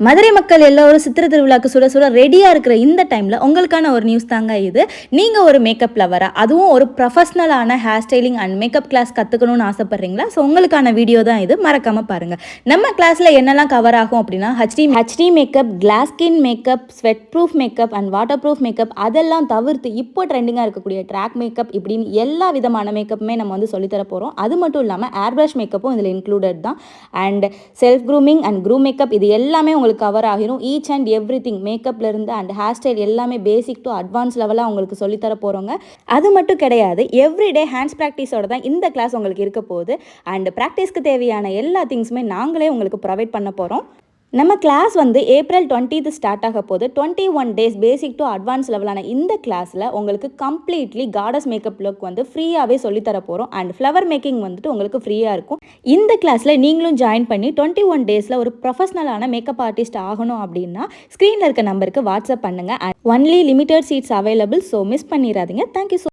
மதுரை மக்கள் எல்லோரும் சித்திரை திருவிழாக்கு சுட சுட ரெடியாக இருக்கிற இந்த டைமில் உங்களுக்கான ஒரு நியூஸ் தாங்க இது. நீங்கள் ஒரு மேக்கப் லவரா, அதுவும் ஒரு ப்ரொஃபஷ்னலான hair styling and makeup class கற்றுக்கணும்னு ஆசைப்பட்றீங்களா? ஸோ உங்களுக்கான வீடியோ தான் இது, மறக்காமல் பாருங்கள். நம்ம கிளாஸில் என்னெல்லாம் கவர் ஆகும் அப்படின்னா HD makeup, class skin makeup, sweat proof makeup and water proof makeup, அதெல்லாம் தவிர்த்து இப்போ ட்ரெண்டிங்காக இருக்கக்கூடிய ட்ராக் மேக்கப் இப்படின்னு எல்லா விதமான மேக்கப்புமே நம்ம வந்து சொல்லித்தர போகிறோம். அது மட்டும் இல்லாமல் ஏர் ப்ரஷ் மேக்கப்பும் இதில் இன்க்ளூடட் தான். And self grooming and groom makeup இது எல்லாமே உங்களுக்கு கவர் ஆகிரும். ஈச் அண்ட் எவ்ரி திங் மேக்கப்ல இருந்து அண்ட் ஹேர் ஸ்டைல் எல்லாமே பேசிக் டு அட்வான்ஸ் லெவலாக உங்களுக்கு சொல்லித்தர போகிறோங்க. அது மட்டும் கிடையாது, எவ்ரிடே ஹேண்ட்ஸ் ப்ராக்டிஸோட தான் இந்த கிளாஸ் உங்களுக்கு இருக்க போகுது. அண்ட் ப்ராக்டிஸ்க்கு தேவையான எல்லா திங்ஸுமே நாங்களே உங்களுக்கு ப்ரொவைட் பண்ண போகிறோம். நம்ம கிளாஸ் வந்து ஏப்ரல் 20th ஸ்டார்ட் ஆக போது. 21 days பேசிக் டு அட்வான்ஸ் லெவலான இந்த கிளாஸில் உங்களுக்கு கம்ப்ளீட்லி காடஸ் மேக்கப் லுக் வந்து ஃப்ரீயாகவே சொல்லித்தர போகிறோம். அண்ட் ஃப்ளவர் மேக்கிங் வந்துட்டு உங்களுக்கு ஃப்ரீயாக இருக்கும். இந்த கிளாஸில் நீங்களும் ஜாயின் பண்ணி 21 daysல ஒரு ப்ரொஃபஷ்னலான மேக்கப் ஆர்டிஸ்ட் ஆகணும் அப்படின்னா ஸ்க்ரீனில் இருக்க நம்பருக்கு வாட்ஸ்அப் பண்ணுங்கள். And only limited seeds available. So miss பண்ணிடாதீங்க. தேங்க்யூ.